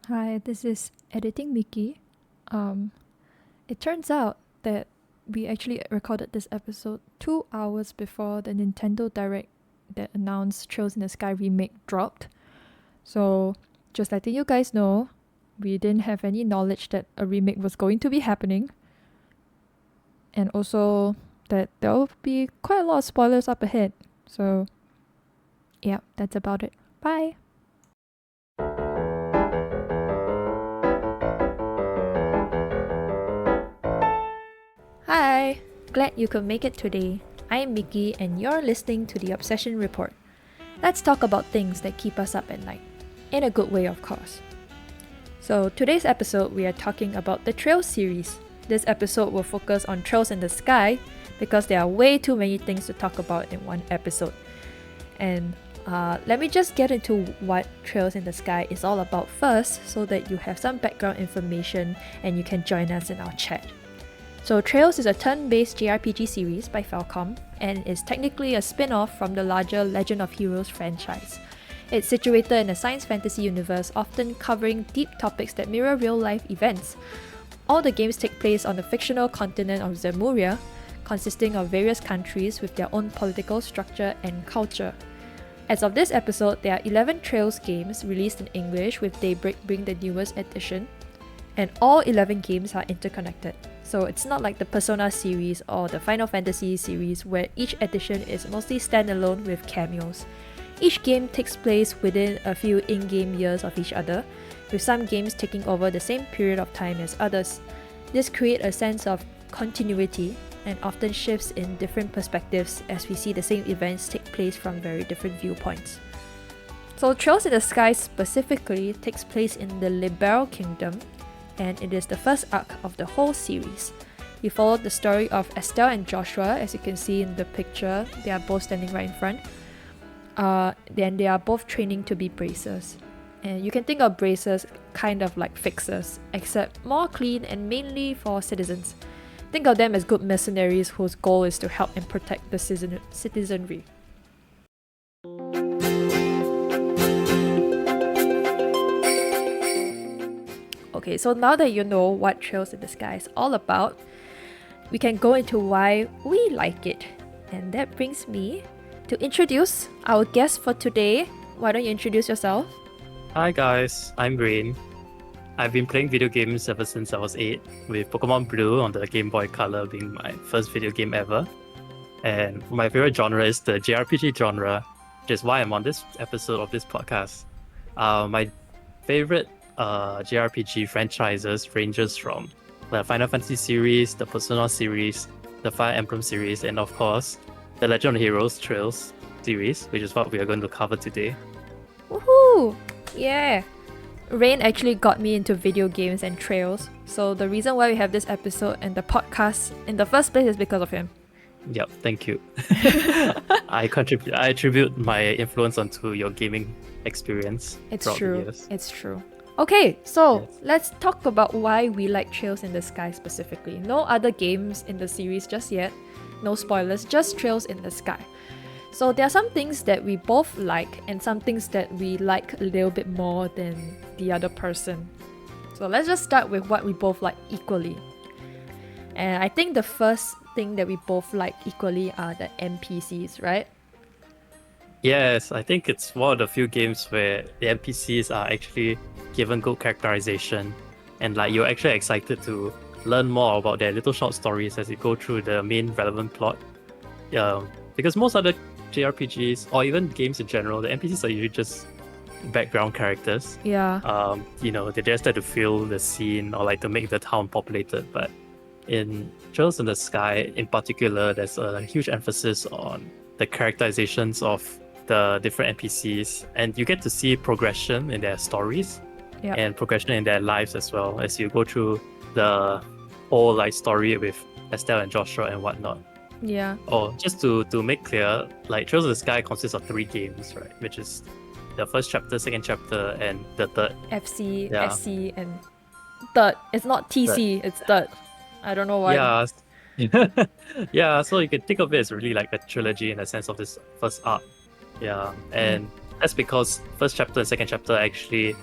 Hi, this is Editing Mickey. It turns out that we actually recorded this episode 2 hours before the Nintendo Direct that announced Trails in the Sky remake dropped. So, just letting you guys know, we didn't have any knowledge that a remake was going to be happening. And also that there will be quite a lot of spoilers up ahead. So, yeah, that's about it. Bye! Hi! Glad you could make it today. I'm Mickey and you're listening to the Obsession Report. Let's talk about things that keep us up at night. In a good way, of course. So, today's episode, we are talking about the Trails series. This episode will focus on Trails in the Sky because there are way too many things to talk about in one episode. And let me just get into what Trails in the Sky is all about first so that you have some background information and you can join us in our chat. So Trails is a turn-based JRPG series by Falcom and is technically a spin-off from the larger Legend of Heroes franchise. It's situated in a science fantasy universe, often covering deep topics that mirror real-life events. All the games take place on the fictional continent of Zemuria, consisting of various countries with their own political structure and culture. As of this episode, there are 11 Trails games released in English, with Daybreak being the newest edition, and all 11 games are interconnected. So it's not like the Persona series or the Final Fantasy series where each edition is mostly standalone with cameos. Each game takes place within a few in-game years of each other, with some games taking over the same period of time as others. This creates a sense of continuity and often shifts in different perspectives as we see the same events take place from very different viewpoints. So Trails in the Sky specifically takes place in the Liberl kingdom, and it is the first arc of the whole series. We followed the story of Estelle and Joshua, as you can see in the picture. They are both standing right in front. Then they are both training to be bracers. And you can think of bracers kind of like fixers, except more clean and mainly for citizens. Think of them as good mercenaries whose goal is to help and protect the citizenry. Okay, so now that you know what Trails in the Sky is all about, we can go into why we like it. And that brings me to introduce our guest for today. Why don't you introduce yourself? Hi guys, I'm Green. I've been playing video games ever since I was 8, with Pokemon Blue on the Game Boy Color being my first video game ever. And my favorite genre is the JRPG genre, which is why I'm on this episode of this podcast. My favorite JRPG franchises ranges from the Final Fantasy series, the Persona series, the Fire Emblem series, and of course, the Legend of Heroes Trails series, which is what we are going to cover today. Woohoo! Yeah! Rain actually got me into video games and Trails, so the reason why we have this episode and the podcast in the first place is because of him. Yep, thank you. I attribute my influence onto your gaming experience. It's throughout the true. years. It's true. Okay, so Yes. let's talk about why we like Trails in the Sky specifically. No other games in the series just yet. No spoilers, just Trails in the Sky. So there are some things that we both like and some things that we like a little bit more than the other person. So let's just start with what we both like equally. And I think the first thing that we both like equally are the NPCs, right? Yes, I think it's one of the few games where the NPCs are actually given good characterization, and like you're actually excited to learn more about their little short stories as you go through the main relevant plot. Because most other JRPGs or even games in general, the NPCs are usually just background characters. Yeah. They're just there to fill the scene or like to make the town populated. But in Trails in the Sky, in particular, there's a huge emphasis on the characterizations of the different NPCs, and you get to see progression in their stories and progression in their lives as well as you go through the whole like story with Estelle and Joshua and whatnot. Yeah. Oh, just to make clear, like Trails of the Sky consists of 3 games, right? Which is the first chapter, second chapter, and the third. FC, Yeah. SC, and third. It's not TC, it's third. I don't know why. Yeah. Yeah, so you can think of it as really like a trilogy in the sense of this first arc. Yeah. And that's because first chapter and second chapter are actually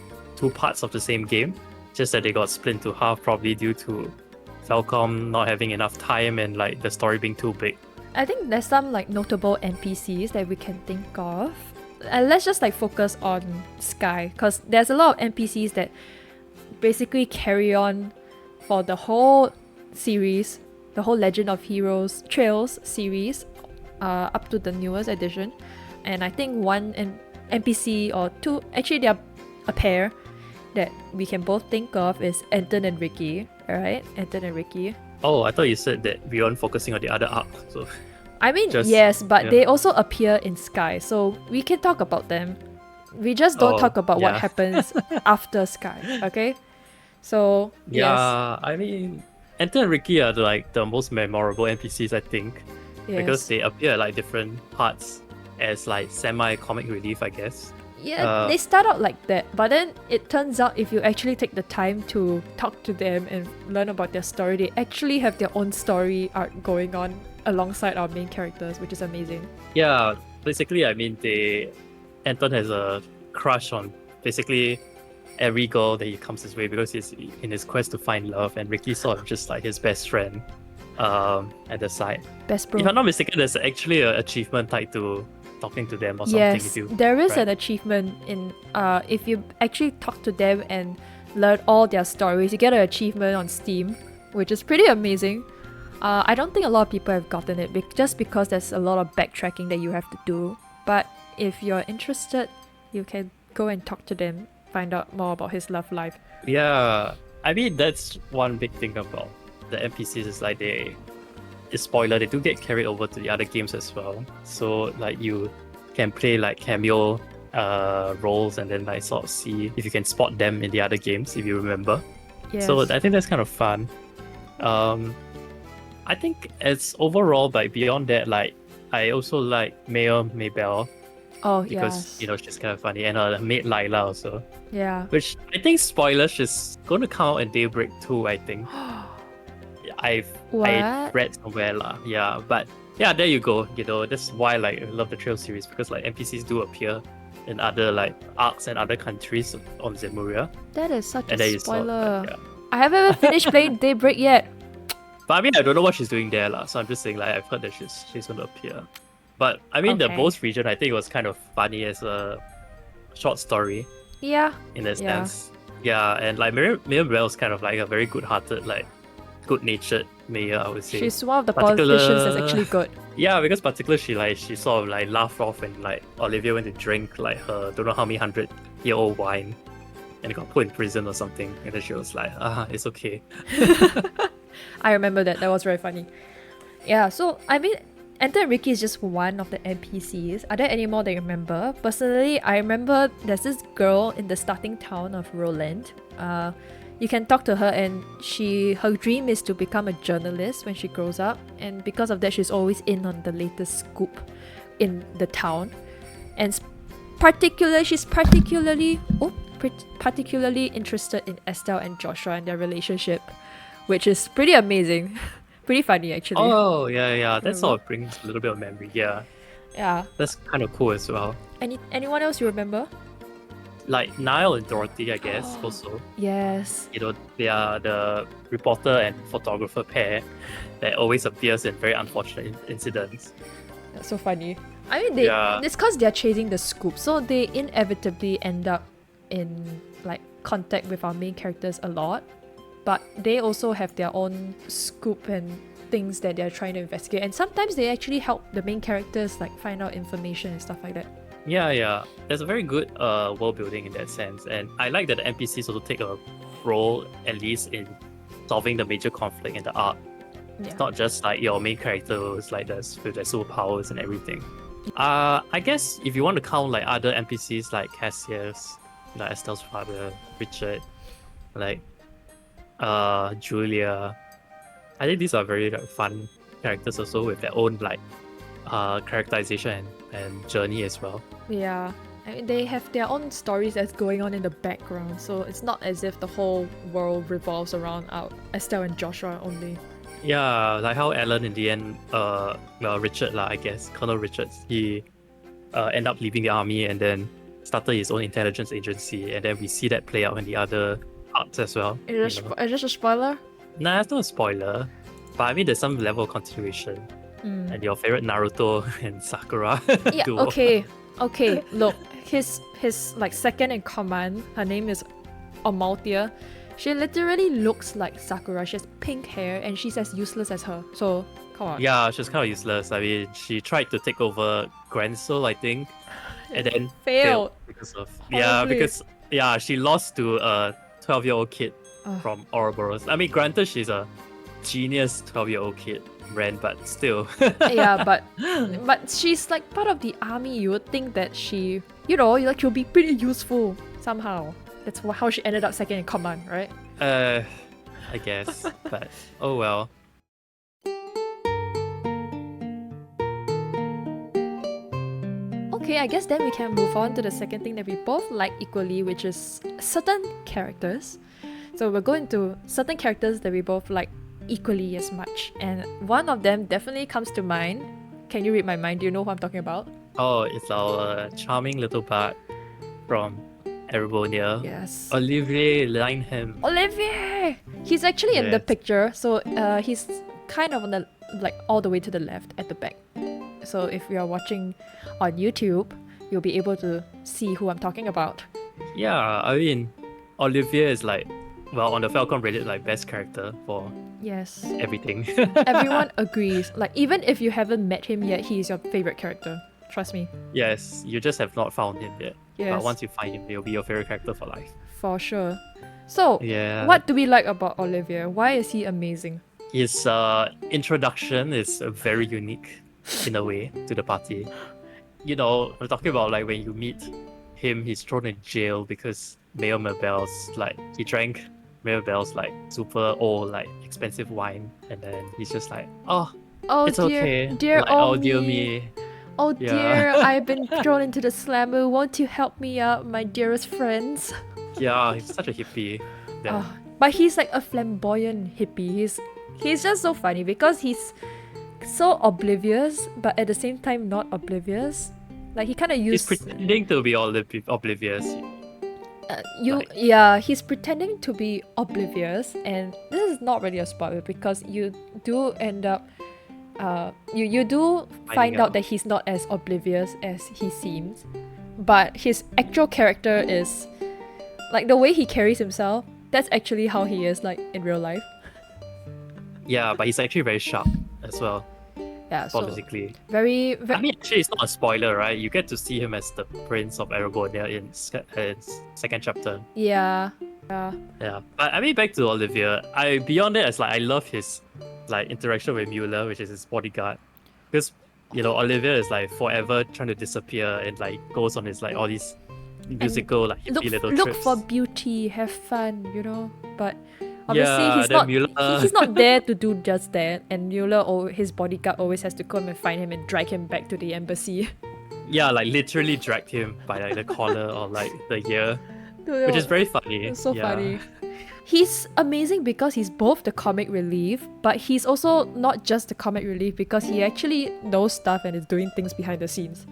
two parts of the same game, just that they got split into half, probably due to Falcom not having enough time and like the story being too big. I think there's some like notable NPCs that we can think of. Let's just like focus on Sky, because there's a lot of NPCs that basically carry on for the whole series, the whole Legend of Heroes Trails series, up to the newest edition. And I think one NPC or two, actually there are a pair that we can both think of is Anton and Ricky, alright? Anton and Ricky. Oh, I thought you said that we weren't focusing on the other arc. So I mean, just, yes, but yeah. they also appear in Sky, so we can talk about them. We just don't talk about what happens after Sky, okay? So, yeah, I mean, Anton and Ricky are like the most memorable NPCs, I think, because they appear at like different parts as like semi-comic relief, I guess. Yeah, they start out like that, but then it turns out if you actually take the time to talk to them and learn about their story, they actually have their own story arc going on alongside our main characters, which is amazing. Yeah, basically, I mean, Anton has a crush on basically every girl that he comes his way because he's in his quest to find love, and Ricky's sort of just like his best friend at the side. Best bro. If I'm not mistaken, there's actually an achievement tied to talking to them or something. Yes, there is an achievement in if you actually talk to them and learn all their stories, you get an achievement on Steam, which is pretty amazing. I don't think a lot of people have gotten it just because there's a lot of backtracking that you have to do. But if you're interested, you can go and talk to them, find out more about his love life. Yeah, I mean, that's one big thing about the NPCs is like spoiler, they do get carried over to the other games as well. So like you can play like cameo roles and then like sort of see if you can spot them in the other games if you remember. Yes. So I think that's kind of fun. I think it's overall, but beyond that, like I also like Mayor Maybell. Oh, because you know she's kind of funny, and her maid Lila also. Yeah. Which I think spoiler, she's going to come out in Daybreak 2, I think. I read somewhere lah. Yeah, but yeah, there you go. You know, that's why like I love the Trail series, because like NPCs do appear in other like arcs and other countries on Zemuria. That is such and a spoiler. I haven't even finished playing Daybreak yet. But I mean, I don't know what she's doing there lah. So I'm just saying like I've heard that she's going to appear. But I mean, the Boast region, I think it was kind of funny as a short story. Yeah. In a sense. Yeah, and like Miriam Bell is kind of like a very good-hearted, like good-natured mayor, I would say. She's one of the politicians that's actually good. Yeah, because particularly she sort of like laughed off when like Olivia went to drink like her don't know how many 100-year-old wine and got put in prison or something, and then she was like, it's okay. I remember that. That was very funny. Yeah, so I mean, Anton and Ricky is just one of the NPCs. Are there any more that you remember? Personally, I remember there's this girl in the starting town of Roland. You can talk to her, and her dream is to become a journalist when she grows up, and because of that she's always in on the latest scoop in the town. And she's particularly interested in Estelle and Joshua and their relationship, which is pretty amazing. Pretty funny actually. Oh yeah, that sort of brings a little bit of memory. Yeah, that's kind of cool as well. Anyone else you remember? Like Niall and Dorothy, I guess. Also, yes, you know, they are the reporter and photographer pair that always appears in very unfortunate incidents. That's so funny. I mean, it's because they're chasing the scoop, so they inevitably end up in like contact with our main characters a lot. But they also have their own scoop and things that they're trying to investigate, and sometimes they actually help the main characters like find out information and stuff like that. Yeah. There's a very good world building in that sense, and I like that the NPCs also take a role at least in solving the major conflict in the arc. Yeah. It's not just like your main character who's like with their superpowers and everything. I guess if you want to count like other NPCs like Cassius, like Estelle's father, Richard, like Julia, I think these are very like, fun characters also with their own like characterization and journey as well. Yeah, I mean, they have their own stories that's going on in the background, so it's not as if the whole world revolves around Estelle and Joshua only. Yeah, like how Alan in the end, Richard I guess, Colonel Richards, he ended up leaving the army, and then started his own intelligence agency, and then we see that play out in the other arcs as well. Is this a spoiler? Nah, it's not a spoiler, but I mean there's some level of continuation. And your favorite Naruto and Sakura Yeah. duo. Okay. Look, his like second in command. Her name is Amour. She literally looks like Sakura. She has pink hair and she's as useless as her. So come on. Yeah, she's kind of useless. I mean, she tried to take over Grand Soul, I think, and then Failed. because of Horribly. she lost to a 12-year-old kid from Ouroboros. I mean, granted, she's a genius 12-year-old kid, Ren, but still. Yeah, but she's like part of the army. You would think that she, she'll be pretty useful somehow. That's how she ended up second in command, right? I guess, but oh well. Okay, I guess then we can move on to the second thing that we both like equally, which is certain characters. So we're going to certain characters that we both like equally as much, and one of them definitely comes to mind. Can you read my mind? Do you know who I'm talking about? Oh, it's our charming little bard from Erebonia. Yes. Olivier Lineham. Olivier! He's actually in the Yes. picture, so he's kind of on the all the way to the left at the back. So if you are watching on YouTube, you'll be able to see who I'm talking about. Yeah, I mean, Olivier is like, well, on the Falcom Reddit, like best character for Yes. everything. Everyone agrees. Like even if you haven't met him yet, he is your favorite character. Trust me. Yes, you just have not found him yet. Yes. But once you find him, he'll be your favorite character for life. For sure. So, Yeah. what do we like about Olivier? Why is he amazing? His introduction is very unique in a way to the party. You know, we're talking about like when you meet him, he's thrown in jail because Mayor Mabel's like he drank Mayor Mabel's like super old like expensive wine, and then he's just like, oh, Oh it's dear, okay. dear like, oh oh dear me. me. Oh Yeah. dear, I've been thrown into the slammer. Won't you help me out, my dearest friends? Yeah, he's such a hippie. Then, Oh, but he's like a flamboyant hippie. He's just so funny because he's so oblivious, but at the same time not oblivious. Like he kind of he's used pretending to be all oblivious. he's pretending to be oblivious, and this is not really a spoiler because you do end up you do find Finding out out. that he's not as oblivious as he seems, but his actual character is like the way he carries himself. That's actually how he is like in real life. Yeah, but he's actually very sharp as well, Yeah, so politically. very I mean, actually, it's not a spoiler, right? You get to see him as the Prince of Erebonia in second chapter. yeah. Yeah, but I mean, back to Olivia. Beyond that, it's like I love his like interaction with Mueller, which is his bodyguard, because Olivia is like forever trying to disappear and like goes on his like all these musical like hippie little Look trips. for beauty, have fun, But obviously Yeah, he's then not Mueller- he's not there to do just that, and Mueller or his bodyguard always has to come and find him and drag him back to the embassy. Yeah, like literally dragged him by like the collar or like the ear, which is very funny. It's so Yeah. funny. He's amazing because he's both the comic relief, but he's also not just the comic relief because he actually knows stuff and is doing things behind the scenes.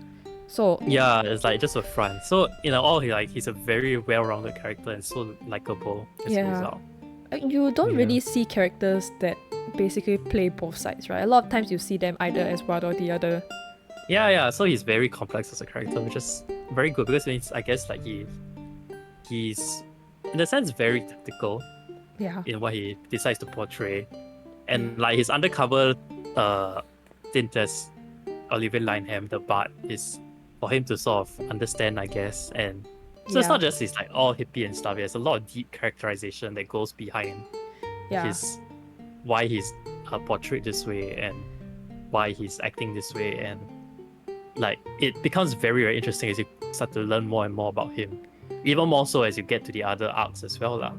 So Yeah, it's like just a front. So all he's a very well-rounded character and so likable as a Yeah. result. you don't Yeah. really see characters that basically play both sides, right? A lot of times you see them either as one or the other. Yeah. So he's very complex as a character, which is very good because I guess like he's in a sense very tactical Yeah. in what he decides to portray, and like his undercover tint as Olivier Lineham, the bard, is for him to sort of understand, I guess, and so it's Yeah. not just he's like all hippie and stuff. There's a lot of deep characterization that goes behind Yeah. why he's portrayed this way and why he's acting this way, and like it becomes very, very interesting as you start to learn more and more about him, even more so as you get to the other arcs as well lah.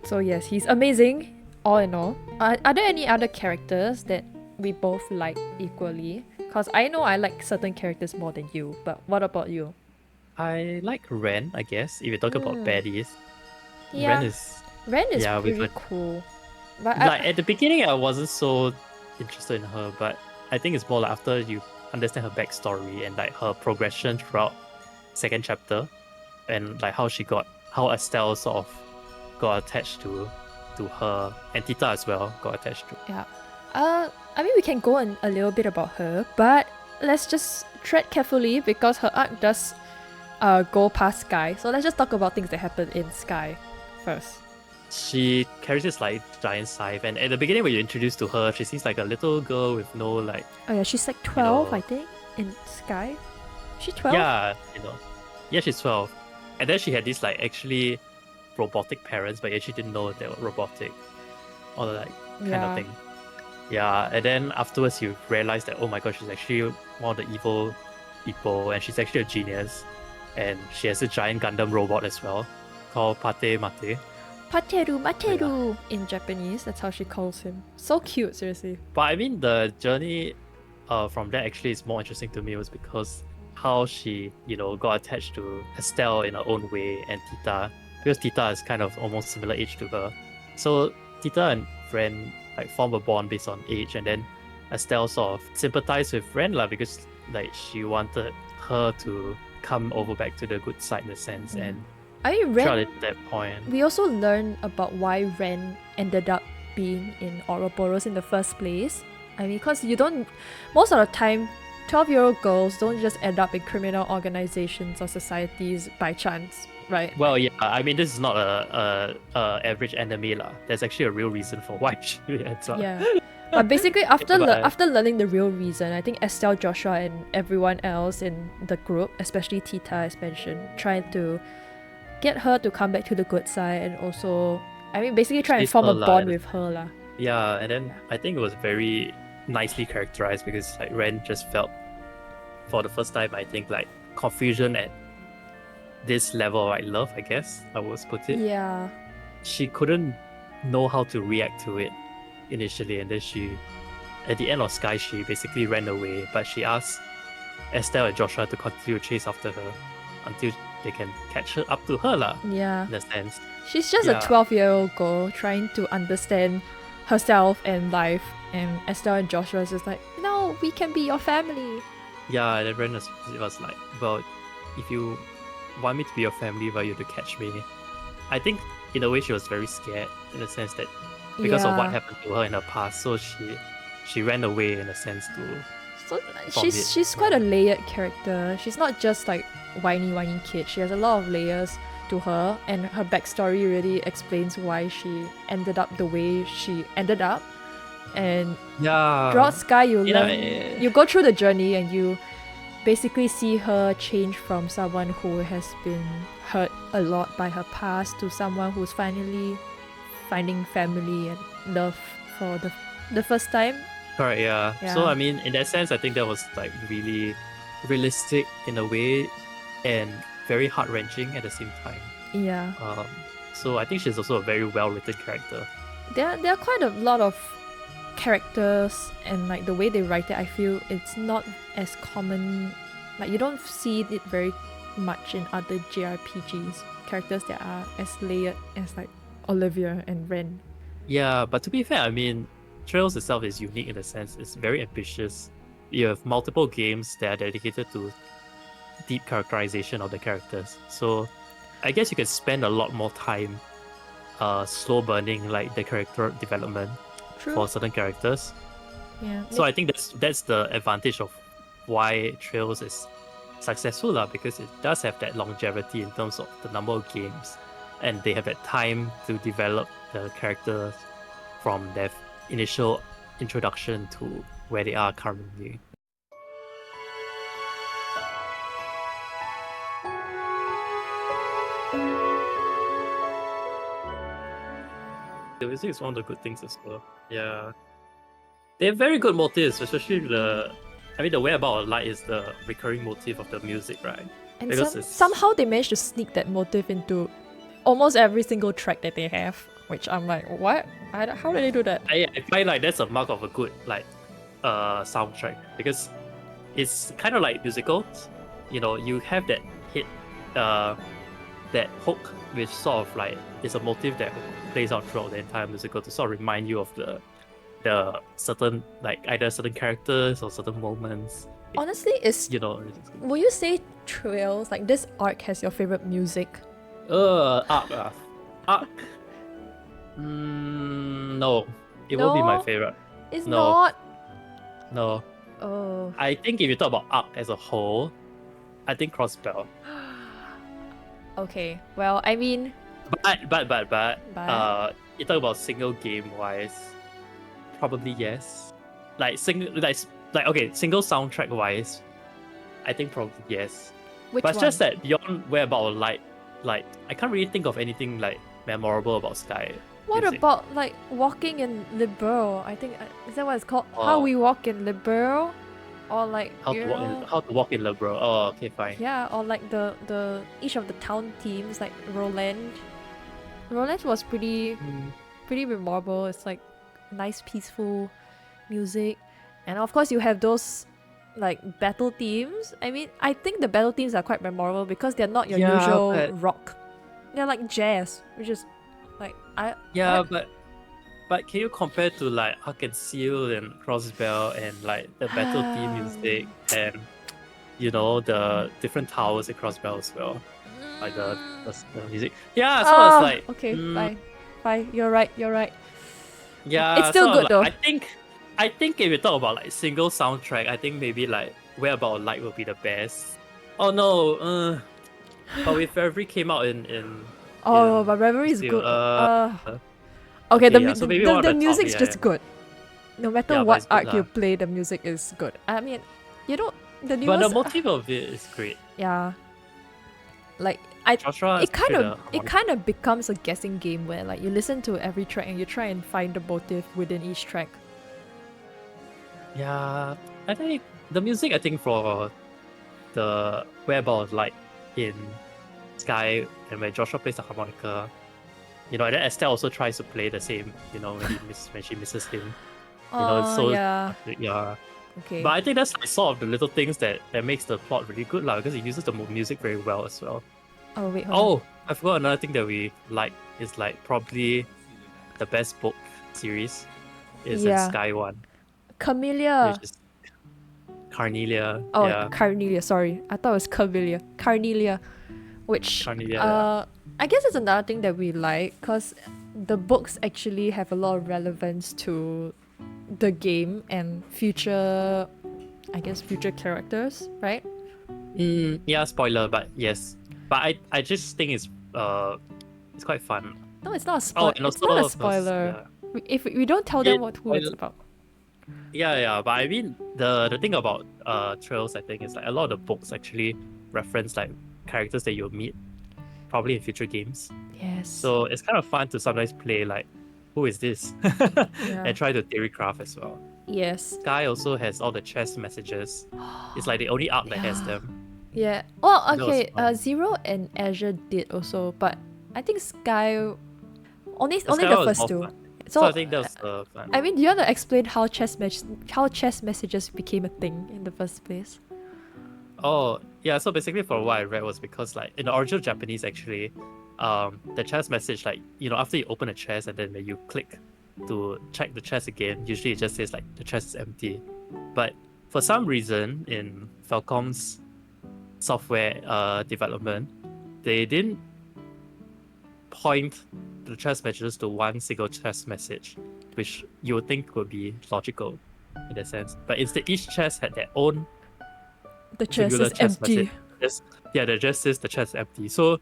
So yes, he's amazing, all in all. Are there any other characters that we both like equally? Because I know I like certain characters more than you, but what about you? I like Ren, I guess, if you talk about Mm. baddies. Yeah, Ren is Ren is we've pretty cool. But like at the beginning I wasn't so interested in her, but I think it's more like after you understand her backstory and like her progression throughout second chapter, and like how Estelle sort of got attached to her, and Tita as well got attached to. Yeah. I mean, we can go on a little bit about her, but let's just tread carefully because her arc does go past Sky. So let's just talk about things that happen in Sky first. She carries this like giant scythe, and at the beginning when you introduced to her, she seems like a little girl with no like. Oh yeah, she's like 12, know, I think, in Sky. She's 12? Yeah, yeah, she's 12, and then she had these like actually robotic parents, but you actually didn't know they were robotic, or like kind of thing. Yeah, and then afterwards you realize that, oh my god, she's actually one of the evil people, and she's actually a genius, and she has a giant Gundam robot as well called Pate Mate. Pateru in Japanese, that's how she calls him. So cute, seriously. But I mean, the journey from that actually is more interesting to me was because how she, got attached to Estelle in her own way, and Tita, because Tita is kind of almost similar age to her. So Tita and Ren like form a bond based on age, and then Estelle sort of sympathized with Ren because like she wanted her to come over back to the good side in a sense, and I mean, Ren, at that point. We also learn about why Ren ended up being in Ouroboros in the first place. I mean, because most of the time, 12-year-old girls don't just end up in criminal organizations or societies by chance, right? Well, yeah, I mean, this is not a average enemy lah. There's actually a real reason for why she ends up. Yeah. But basically, after learning the real reason, I think Estelle, Joshua, and everyone else in the group, especially Tita as mentioned, tried to get her to come back to the good side, and also, I mean, basically try and form a bond with her lah. Yeah, and then I think it was very nicely characterized because like Ren just felt, for the first time, I think like confusion at this level of like love, I guess I would put it. Yeah. She couldn't know how to react to it initially, and then at the end of Sky, she basically ran away, but she asked Estelle and Joshua to continue to chase after her until they can catch her up to her lah. Yeah. In a sense. She's just a 12-year-old girl trying to understand herself and life, and Estelle and Joshua is just like, no, we can be your family. Yeah, and then Ren was like, well, if you want me to be your family, well, you have to catch me. I think in a way she was very scared in the sense that because of what happened to her in her past, so she ran away in a sense to. So she's quite a layered character. She's not just like whiny kid. She has a lot of layers to her, and her backstory really explains why she ended up the way she ended up. And throughout Sky, you go through the journey, and you basically see her change from someone who has been hurt a lot by her past to someone who's finally finding family and love for the first time. Correct, yeah. So I mean, in that sense, I think that was like really realistic in a way, and very heart-wrenching at the same time. Yeah. So I think she's also a very well-written character. There are quite a lot of characters, and like the way they write it, I feel it's not as common. Like you don't see it very much in other JRPGs. Characters that are as layered as like Olivia and Ren. Yeah, but to be fair, I mean, Trails itself is unique in the sense it's very ambitious. You have multiple games that are dedicated to deep characterization of the characters. So I guess you can spend a lot more time slow burning like the character development for certain characters. Yeah. So I think that's the advantage of why Trails is successful because it does have that longevity in terms of the number of games, and they have that time to develop the characters from their initial introduction to where they are currently. The music is one of the good things as well. Yeah. They have very good motives, especially the way about light is the recurring motif of the music, right? And somehow they managed to sneak that motif into almost every single track that they have, which I'm like, what? How did they do that? I find like that's a mark of a good soundtrack, because it's kind of like musicals. You have that hit, that hook, which sort of like is a motif that plays out throughout the entire musical to sort of remind you of the certain, like either certain characters or certain moments Honestly, is You know, it's good. will you say Trails, like this arc, has your favorite music? Arc. Arc. No, it won't be my No, favorite. it's No, not. no. Oh. I think if you talk about arc as a whole, I think Crossbell. Okay, well, I mean, But but you talk about single game wise, probably yes. Like okay, single soundtrack wise, I think probably yes. which But it's one? just that beyond Whereabout Light, like I can't really think of anything like memorable about Sky What music. about like walking in Liberl? I think is that what it's called? How Oh. we walk in Liberl, or like How to walk in Liberl. Oh, okay, fine. yeah, or like the each of the town teams like Roland. Roland was pretty memorable. It's like nice peaceful music, and of course you have those like battle themes. I mean, I think the battle themes are quite memorable because they're not your Yeah, usual but- rock. They're like jazz, which is like Yeah, but can you compare to like Huck and Seal and Crossbell and like the battle theme music and you know the different towers at Crossbell as well, like the music. Yeah, so it's like okay, fine. You're right. yeah, It's still so good like, though. I think if you talk about like single soundtrack, I think maybe like Whereabout Light will be the best. Oh no, but with Reverie came out in Oh, in but Reverie is Seal, good. Okay, yeah, so maybe one of the the top, music's yeah, just yeah. good. No matter Yeah, but what it's good arc you lah. play, the music is good. I mean, you know, the But the newest. motif of it is great. Yeah, like Joshua it kind of becomes a guessing game where like you listen to every track and you try and find the motif within each track. Yeah, I think the music. I think for the Whereabout Light in Sky and when Joshua plays the harmonica, you know, and then Estelle also tries to play the same. You know, when she misses him. You know, it's so yeah. yeah. Okay. But I think that's like sort of the little things that makes the plot really good, lah. Because it uses the music very well as well. Oh wait. Hold on. Oh, I forgot another thing that we like is like probably the best book series is in Yeah. Sky One, Camellia. which is Carnelia. Oh, Yeah, Carnelia. Sorry, I thought it was Camellia. Carnelia, which Carnelia. I guess it's another thing that we like because the books actually have a lot of relevance to the game and future, I guess, future characters, right? Yeah, spoiler, but yes. But I just think it's quite fun. No, it's not a Oh, spoiler. and It's also, not a of course, spoiler. yeah. If we don't tell them who it's about. Yeah, but I mean the thing about Trails, I think, is like a lot of the books actually reference like characters that you'll meet probably in future games. Yes. So it's kind of fun to sometimes play like, who is this? Yeah. And try to theorycraft as well. Yes. Sky also has all the chess messages. It's like the only arc that has them. Yeah. Oh, That was okay. fun. Zero and Azure did also, but I think Sky only Sky the was first more two. fun. So So I think that was fun. I mean, do you want to explain how chess messages became a thing in the first place? Oh, yeah, so basically for what I read was because like in the original Japanese actually, the chest message, like, you know, after you open a chest and then when you click to check the chest again, usually it just says like the chest is empty. But for some reason in Falcom's software development, they didn't point the chest messages to one single chest message, which you would think would be logical in that sense. But instead each chest had their own The chest singular is chest empty. message. Yeah, that just says the chest is empty. So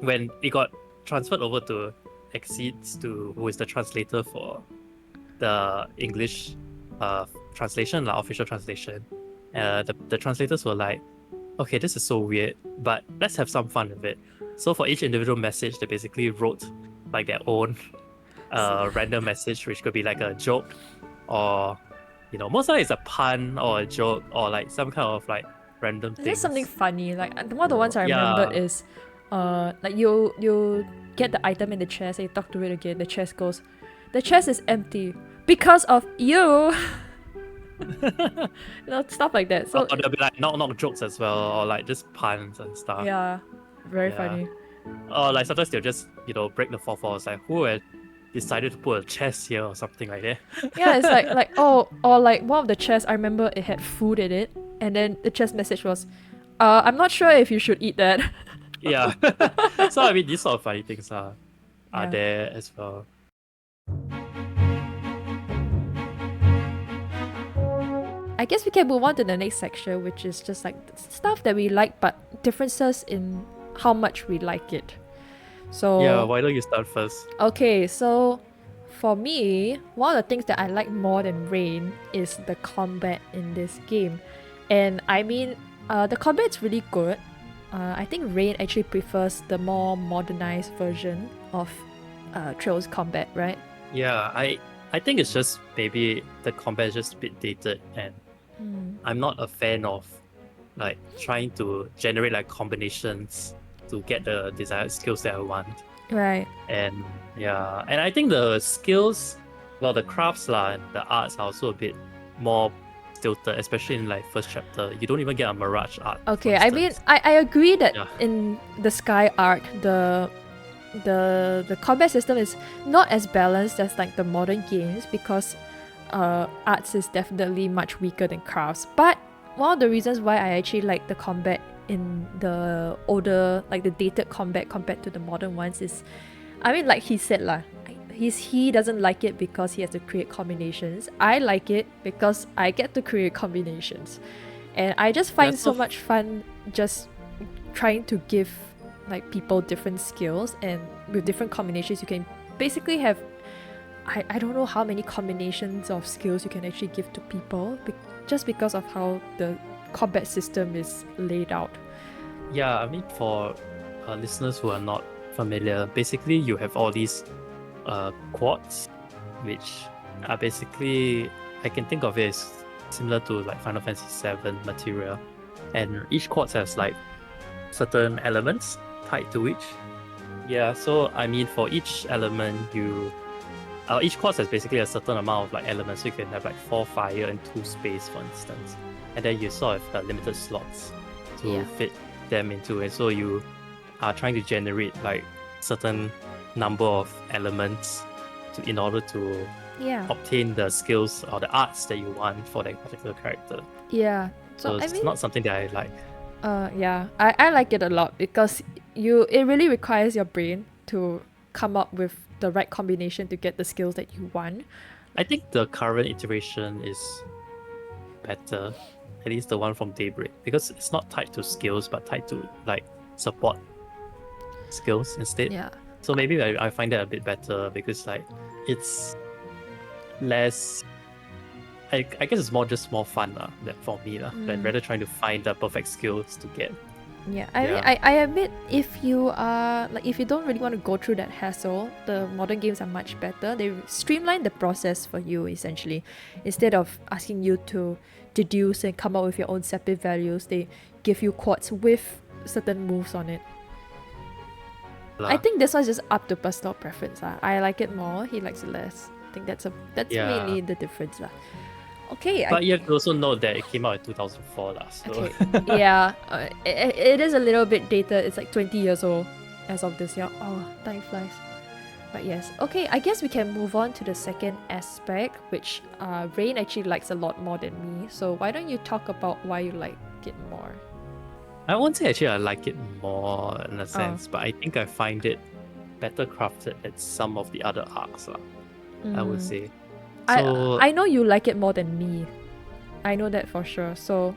when it got transferred over to Exceeds, who is the translator for the English translation, like official translation, the translators were like, okay, this is so weird, but let's have some fun with it. So for each individual message, they basically wrote like their own random message, which could be like a joke, or you know, most of it is a pun or a joke or like some kind of like random Is thing. there something funny? Like one of the ones I Yeah. remembered is, like you get the item in the chest and you talk to it again. The chest goes, the chest is empty because of you. You know, stuff like that. So or there'll be like knock jokes as well, or like just puns and stuff. yeah, very Yeah. funny. Or like sometimes they'll just, you know, break the fourth wall. It's like, who decided to put a chest here or something like that. Yeah, it's like oh, or like one of the chests, I remember it had food in it, and then the chest message was, I'm not sure if you should eat that. Yeah. So I mean, these sort of funny things are Yeah. there as well. I guess we can move on to the next section, which is just like stuff that we like, but differences in how much we like it. So Yeah, why don't you start first? okay, so for me, one of the things that I like more than Rain is the combat in this game. And I mean, the combat's really good. I think Rain actually prefers the more modernized version of Trail's combat, right? Yeah, I think it's just maybe the combat is just a bit dated, and I'm not a fan of like trying to generate like combinations to get the desired skills that I want. Right. And yeah, and I think the skills, well, the crafts and the arts are also a bit more stilted, especially in like first chapter. You don't even get a mirage art. Okay, I mean, I agree that Yeah. in the Sky arc, the combat system is not as balanced as like the modern games because arts is definitely much weaker than crafts. But one of the reasons why I actually like the combat in the older, like the dated combat compared to the modern ones is, I mean, like he said lah, he doesn't like it because he has to create combinations. I like it because I get to create combinations, and I just find so much fun just trying to give like people different skills, and with different combinations you can basically have I don't know how many combinations of skills you can actually give to people just because of how the combat system is laid out. Yeah, I mean, for listeners who are not familiar, basically you have all these quads, which are basically, I can think of it as similar to like Final Fantasy VII material, and each quad has like certain elements tied to each. Yeah, so I mean, for each element, each quad has basically a certain amount of like elements. So you can have like 4 fire and 2 space, for instance, and then you sort of have limited slots to fit them into it. So you are trying to generate like certain number of elements in order to obtain the skills or the arts that you want for that particular character. Yeah. So it's not something that I like. I like it a lot because it really requires your brain to come up with the right combination to get the skills that you want. I think the current iteration is better, at least the one from Daybreak, because it's not tied to skills but tied to like support skills instead. Yeah. So maybe I find that a bit better because like it's less, I guess it's more fun for me than rather trying to find the perfect skills to get. Yeah, I mean, I admit if you don't really want to go through that hassle, the modern games are much better. They streamline the process for you essentially. Instead of asking you to deduce and come up with your own separate values, they give you quads with certain moves on it. I think this one's just up to personal preference. I like it more, he likes it less. I think that's mainly the difference. Okay. But you have to also note that it came out in 2004. So. Okay. Yeah. It is a little bit dated. It's like 20 years old as of this year. Oh, time flies. But yes. Okay, I guess we can move on to the second aspect, which Rain actually likes a lot more than me. So why don't you talk about why you like it more? I won't say actually I like it more in a sense, but I think I find it better crafted at some of the other arcs. I would say. So, I know you like it more than me. I know that for sure. So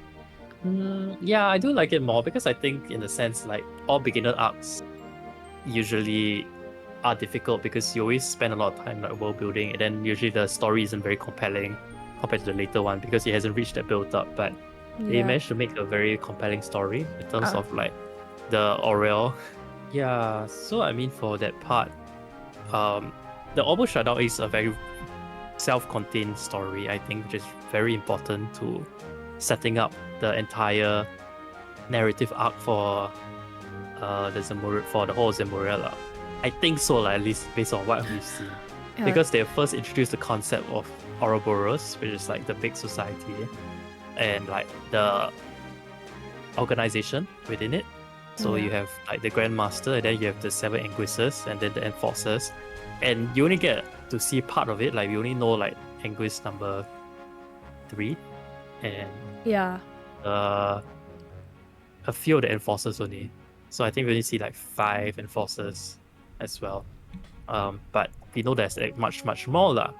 yeah, I do like it more because I think in a sense like all beginner arcs usually are difficult because you always spend a lot of time like world building, and then usually the story isn't very compelling compared to the later one because it hasn't reached that build up. But they managed to make a very compelling story in terms of like the Aurel. Yeah, so I mean for that part, the Almost Shutdown is a very self-contained story, I think, which is very important to setting up the entire narrative arc for the whole Zamorella. I think so, at least based on what we've seen. Because they first introduced the concept of Ouroboros, which is like the big society, and like the organization within it. So you have like the Grandmaster, and then you have the 7 Inquisitors, and then the Enforcers. and you only get to see part of it. Like we only know like Anguish number 3, and Yeah. a few of the enforcers only. So I think we only see like 5 enforcers as well. But we know there's like much more lah.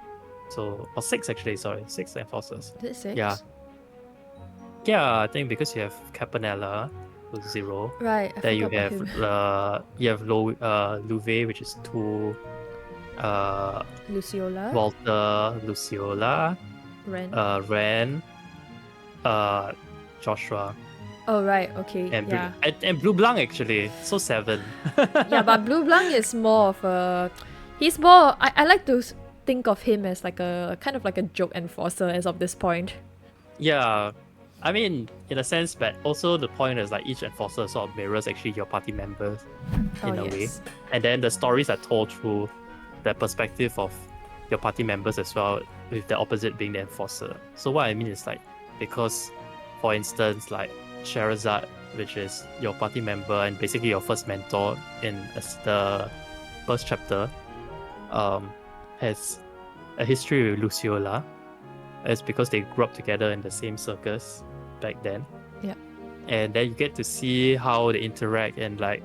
So or 6 actually. Sorry, 6 enforcers. Is it 6? Yeah. Yeah, I think because you have Campanella, who's 0. Right. I Then you forgot have about him. Louvet, which is 2. Luciola. Walter, Luciola, Ren. Ren, Joshua, Oh, right. Okay. and yeah. and Blue Blanc actually. So 7. Yeah, but Blue Blanc is more of a... He's more... I like to think of him as like a kind of like a joke enforcer as of this point. Yeah, I mean, in a sense, but also the point is like each enforcer sort of mirrors actually your party members in a way. And then the stories are told through the perspective of your party members as well, with the opposite being the enforcer. So what I mean is like, because for instance, like Sherazade, which is your party member and basically your first mentor in the first chapter, has a history with Luciola. It's because they grew up together in the same circus back then. Yeah. And then you get to see how they interact and like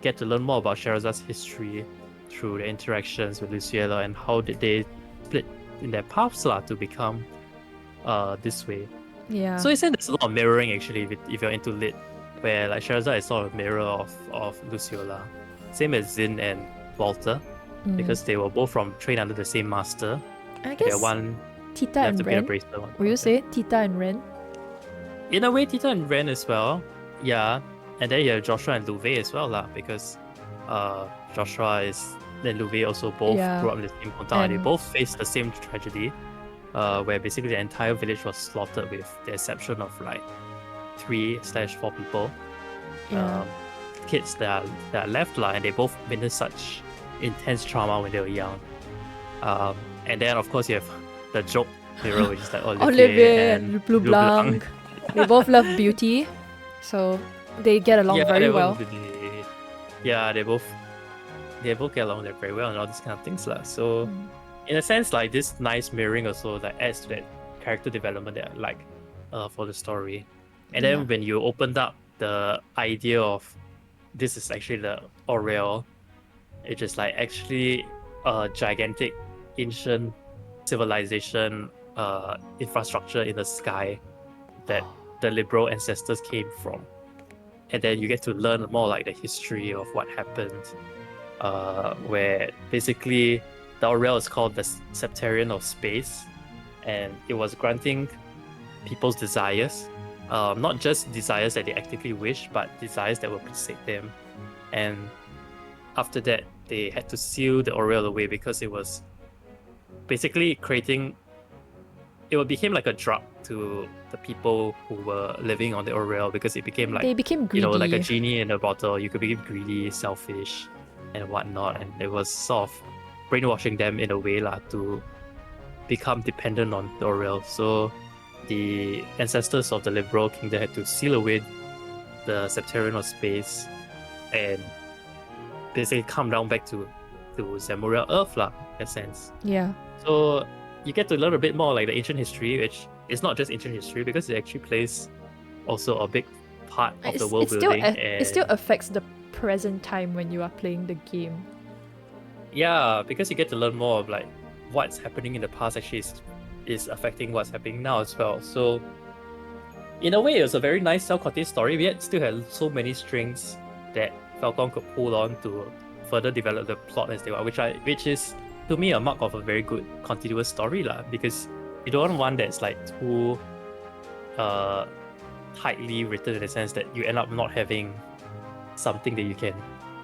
get to learn more about Shehrazade's history through the interactions with Luciola and how did they split in their paths to become this way. Yeah. So it's there's a lot of mirroring actually if you're into lit, where like Sherazade is sort of a mirror of Luciola. Same as Zin and Walter, because they were both trained under the same master. I guess They're one Tita and Ren. Will you say Tita and Ren? In a way, Tita and Ren as well. Yeah. And then you have Joshua and Louvet as well, because Joshua and Louvet also both grew up in the same hometown and they both faced the same tragedy, where basically the entire village was slaughtered with the exception of like 3/4 people. Kids that are left, and they both witnessed such intense trauma when they were young. And then of course you have the joke hero, which is like Olivier and Blue Blanc. They both love beauty, so they get along very well. They both get along very well and all these kind of things So in a sense, like this nice mirroring also like adds to that character development that I like for the story. And then when you opened up the idea of this is actually the Aureal, it's just like actually a gigantic ancient civilization infrastructure in the sky that the Liberl ancestors came from. And then you get to learn more like the history of what happened, where basically the Aureal is called the Septarian of Space, and it was granting people's desires, not just desires that they actively wish, but desires that will precede them. And after that, they had to seal the Aureal away because it was basically became like a drug to the people who were living on the Aureal, because it became like, they became greedy. like a genie in a bottle. You could become greedy, selfish, and whatnot, and it was sort of brainwashing them in a way to become dependent on the Aureal. So the ancestors of the Liberl Kingdom had to seal away the Septarian of Space and basically come down back to Zamuriel Earth in a sense. Yeah. So you get to learn a bit more like the ancient history, which is not just ancient history because it actually plays also a big part of the world building. It still affects the present time when you are playing the game. Yeah, because you get to learn more of like what's happening in the past actually is affecting what's happening now as well. So in a way, it was a very nice self-contained story, yet still had so many strings that Falcom could pull on to further develop the plot as they were, which is to me a mark of a very good continuous story because you don't want one that's like too tightly written in the sense that you end up not having something that you can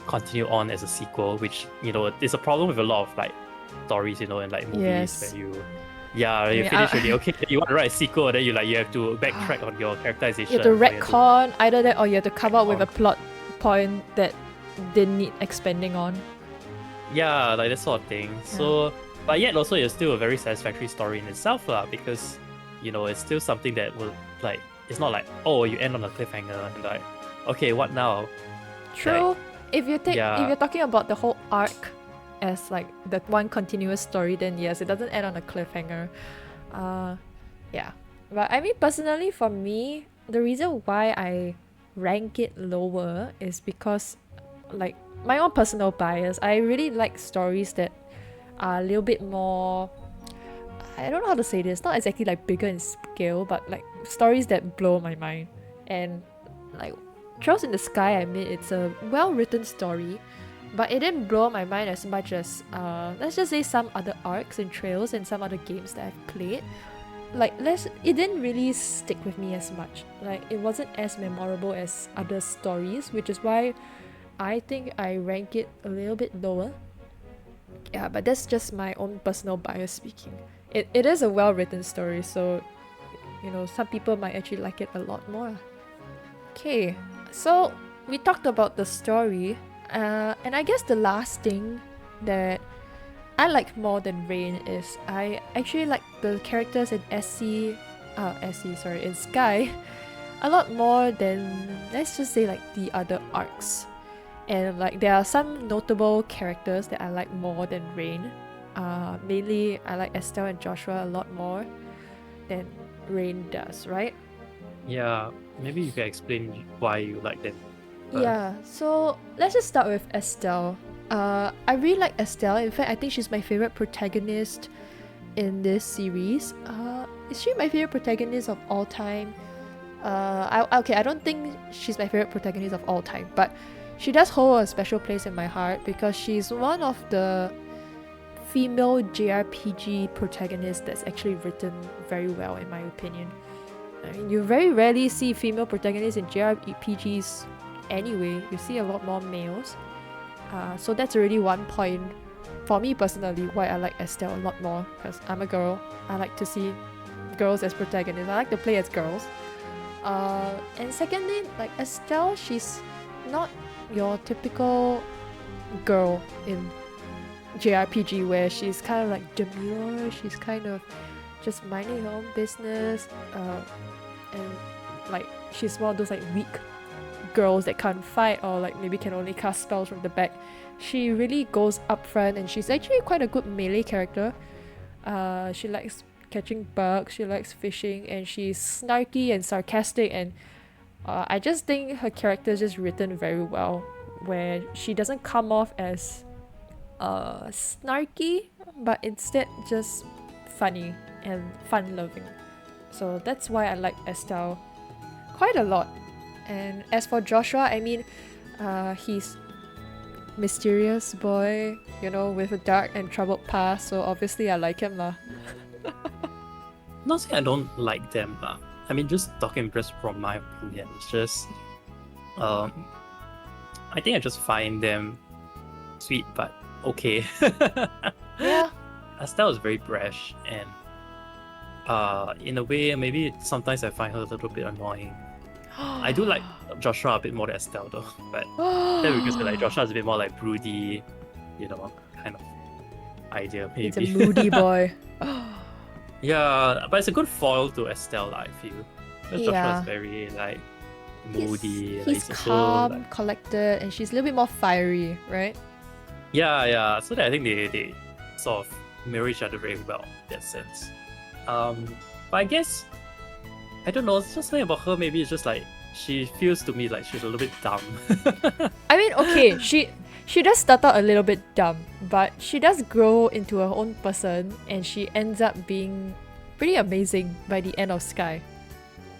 continue on as a sequel, which is a problem with a lot of like stories, and like movies where you finish already. Okay, you want to write a sequel, then you have to backtrack on your characterization. You have to retcon either that, or you have to come up with a plot point that didn't need expanding on. Yeah, like that sort of thing. So, but yet also it's still a very satisfactory story in itself, because it's still something that will like, it's not like, oh, you end on a cliffhanger and like, okay, what now? True. Like, if you're talking about the whole arc, as like the one continuous story, then yes, it doesn't end on a cliffhanger. Yeah. But I mean, personally, for me, the reason why I rank it lower is because, like, my own personal bias. I really like stories that are a little bit more, I don't know how to say this, not exactly like bigger in scale, but like stories that blow my mind. And like Trails in the Sky, I mean, it's a well-written story, but it didn't blow my mind as much as let's just say some other arcs and Trails and some other games that I've played. Like it didn't really stick with me as much. Like it wasn't as memorable as other stories, which is why I think I rank it a little bit lower. Yeah, but that's just my own personal bias speaking. It is a well-written story, so you know, some people might actually like it a lot more. Okay, so we talked about the story, and I guess the last thing that I like more than Rain is I actually like the characters in in Sky a lot more than, let's just say, like the other arcs. And like there are some notable characters that I like more than Rain. Mainly I like Estelle and Joshua a lot more than Rain does, right? Yeah, maybe you can explain why you like them first. Yeah, so let's just start with Estelle. I really like Estelle. In fact, I think she's my favorite protagonist in this series. Is she my favorite protagonist of all time? I don't think she's my favorite protagonist of all time, but she does hold a special place in my heart because she's one of the female JRPG protagonists that's actually written very well, in my opinion. I mean, you very rarely see female protagonists in JRPGs anyway. You see a lot more males. So that's already one point for me personally why I like Estelle a lot more, because I'm a girl. I like to see girls as protagonists. I like to play as girls. And secondly, like Estelle, she's not your typical girl in JRPG where she's kind of like demure, she's kind of just minding her own business, and like she's one of those like weak girls that can't fight or like maybe can only cast spells from the back. She really goes up front and she's actually quite a good melee character. She likes catching bugs, she likes fishing, and she's snarky and sarcastic, and I just think her character is just written very well, where she doesn't come off as snarky, but instead just funny and fun-loving. So that's why I like Estelle quite a lot. And as for Joshua, I mean, he's mysterious boy, you know, with a dark and troubled past, so obviously I like him lah. Not saying I don't like them, I mean, just talking just from my opinion, it's just, I think I just find them sweet but okay. Yeah. Estelle is very brash, and in a way, maybe sometimes I find her a little bit annoying. I do like Joshua a bit more than Estelle though, but then because like Joshua is a bit more like broody, you know, kind of idea maybe. He's a moody boy. Yeah, but it's a good foil to Estelle, I feel. Because Joshua Yeah. is very like moody. He's also, calm, like, collected, and she's a little bit more fiery, right? yeah. So that I think they sort of mirror each other very well in that sense. But I guess I don't know, it's just something about her, maybe it's just like she feels to me like she's a little bit dumb. I mean, okay, she does start out a little bit dumb, but she does grow into her own person, and she ends up being pretty amazing by the end of Sky.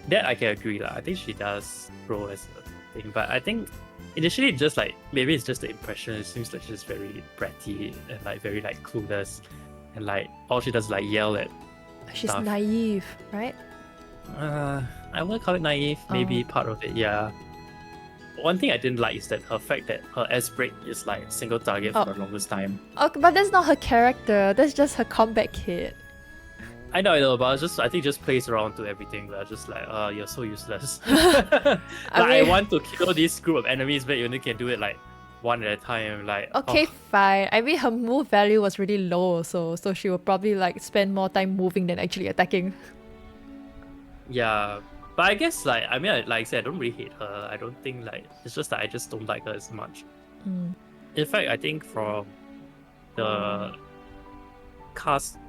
That I can agree lah. I think she does grow as a thing, but I think initially just like maybe it's just the impression. It seems like she's very bratty and like very like clueless, and like all she does is like yell at She's stuff. naive, right? I wouldn't call it naive. Maybe part of it, yeah. One thing I didn't like is that her fact that her S break is like single target for the longest time. Okay, but that's not her character. That's just her comeback kit. I know, but I think just plays around to everything. We're just like, you're so useless. Like, I want to kill this group of enemies, but you only can do it like one at a time. Like, Okay, fine. I mean, her move value was really low, so she will probably like spend more time moving than actually attacking. Yeah, but I guess like like I said, I don't really hate her. I don't think like it's just that I just don't like her as much. In fact, I think from the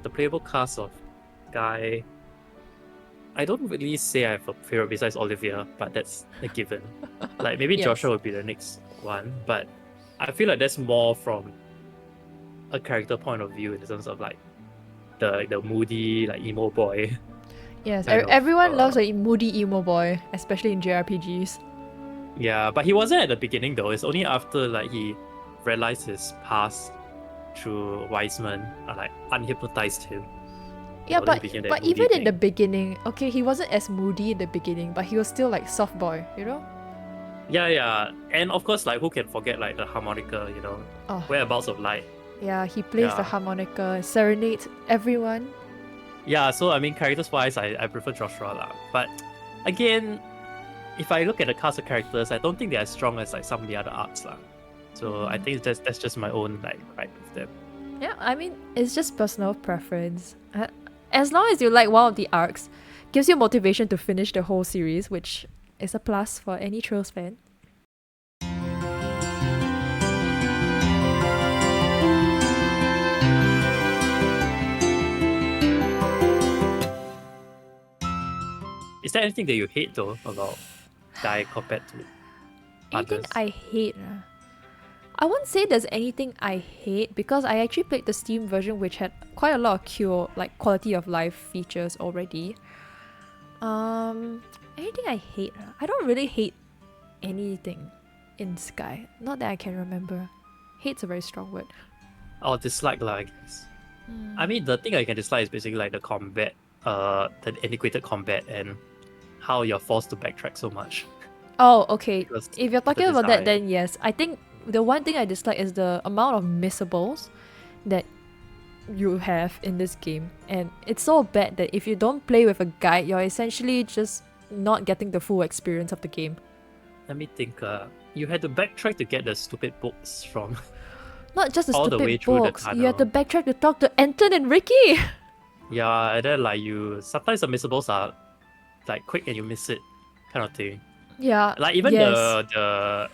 the playable cast of Guy. I don't really say I have a favorite besides Olivia, but that's a given. Like maybe Yes. Joshua would be the next one, but I feel like that's more from a character point of view in terms of like the moody like emo boy. Yes, kind of, everyone loves a moody emo boy, especially in JRPGs. Yeah, but he wasn't at the beginning though. It's only after like he realized his past through Wiseman like unhypnotized him. Yeah, then he became that but moody even in thing. the beginning, okay, he wasn't as moody in the beginning, but he was still like soft boy, you know? Yeah. And of course, like who can forget like the harmonica, Oh, Whereabouts of Light. yeah, he plays the Yeah. harmonica, serenades everyone. Yeah, so I mean characters wise I prefer Joshua lah. But again, if I look at the cast of characters, I don't think they're as strong as like some of the other arcs lah. So I think that's just my own like gripe with them. Yeah, I mean, it's just personal preference. As long as you like one of the arcs, gives you motivation to finish the whole series, which is a plus for any Trails fan. Is there anything that you hate though about Guy compared to Anything others? I hate? I won't say there's anything I hate because I actually played the Steam version, which had quite a lot of like quality of life features already. Anything I hate? I don't really hate anything in Sky. Not that I can remember. Hate's a very strong word. Or dislike lah, I guess. I mean, the thing I can dislike is basically like the combat, the antiquated combat and how you're forced to backtrack so much. Oh, okay. Because If you're talking the about that, design. then yes. I think the one thing I dislike is the amount of missables that you have in this game. And it's so bad that if you don't play with a guide, you're essentially just not getting the full experience of the game. Let me think. You had to backtrack to get the stupid books from. Not just the All the way stupid through the books. You have to tunnel. backtrack to talk to Anton and Ricky. Yeah, and then like sometimes the missables are like quick and you miss it, kind of thing. Yeah. Like even yes. the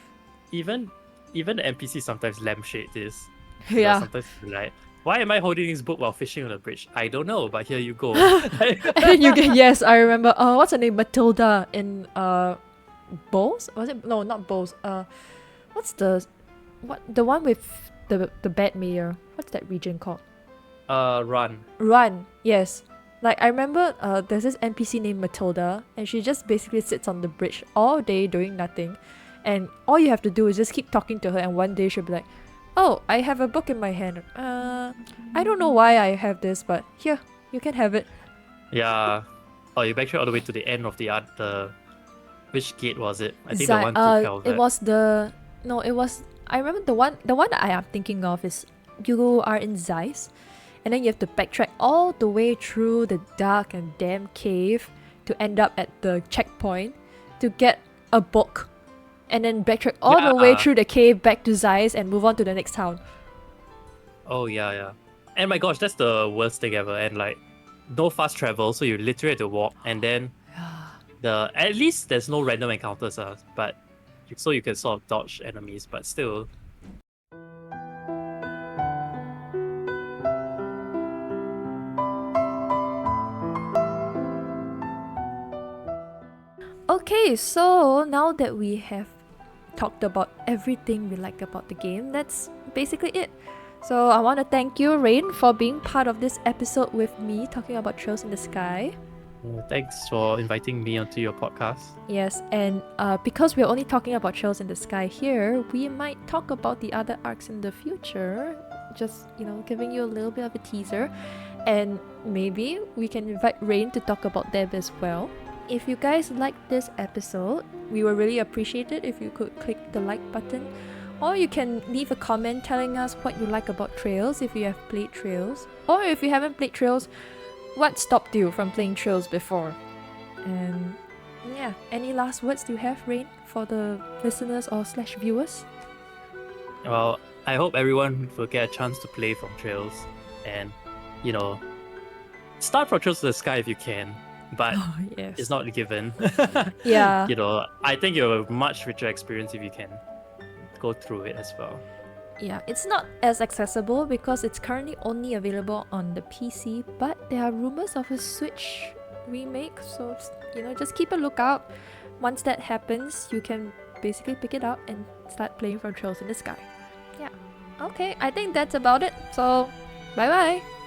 even the NPC sometimes lampshade this. Yeah. Sometimes you're like, why am I holding this book while fishing on the bridge? I don't know, but here you go. And you get yes, I remember. What's her name? Matilda in Bowls? Was it no, not Bowls. What's the one with the bad mayor? What's that region called? Run. Run. Yes. Like I remember, there's this NPC named Matilda, and she just basically sits on the bridge all day doing nothing, and all you have to do is just keep talking to her, and one day she'll be like, "Oh, I have a book in my hand. I don't know why I have this, but here, you can have it." Yeah. Oh, you backtrack all the way to the end of the which gate was it? I think Zi- the one to Velvet. it was the no, it was I remember the one that I am thinking of is you are in Zeiss, and then you have to backtrack all the way through the dark and damn cave to end up at the checkpoint to get a book, and then backtrack all the way Yeah. through the cave back to Zeiss and move on to the next town. Oh yeah. And my gosh, that's the worst thing ever. And like no fast travel, so you literally have to walk, and then at least there's no random encounters, but so you can sort of dodge enemies, but still. Okay, so now that we have talked about everything we like about the game, that's basically it. So I want to thank you, Rain, for being part of this episode with me talking about Trails in the Sky. Thanks for inviting me onto your podcast. Yes, and because we're only talking about Trails in the Sky here, we might talk about the other arcs in the future. Just, giving you a little bit of a teaser. And maybe we can invite Rain to talk about them as well. If you guys liked this episode, we would really appreciate it if you could click the like button. Or you can leave a comment telling us what you like about Trails if you have played Trails. Or if you haven't played Trails, what stopped you from playing Trails before? And yeah, any last words do you have, Rain, for the listeners or / viewers? Well, I hope everyone will get a chance to play from Trails and, start from Trails to the Sky if you can. But Yes. it's not given. Yeah. I think you'll have a much richer experience if you can go through it as well. Yeah, it's not as accessible because it's currently only available on the PC, but there are rumors of a Switch remake, so just keep a lookout. Once that happens, you can basically pick it up and start playing from Trails in the Sky. Yeah. Okay, I think that's about it. So, bye bye.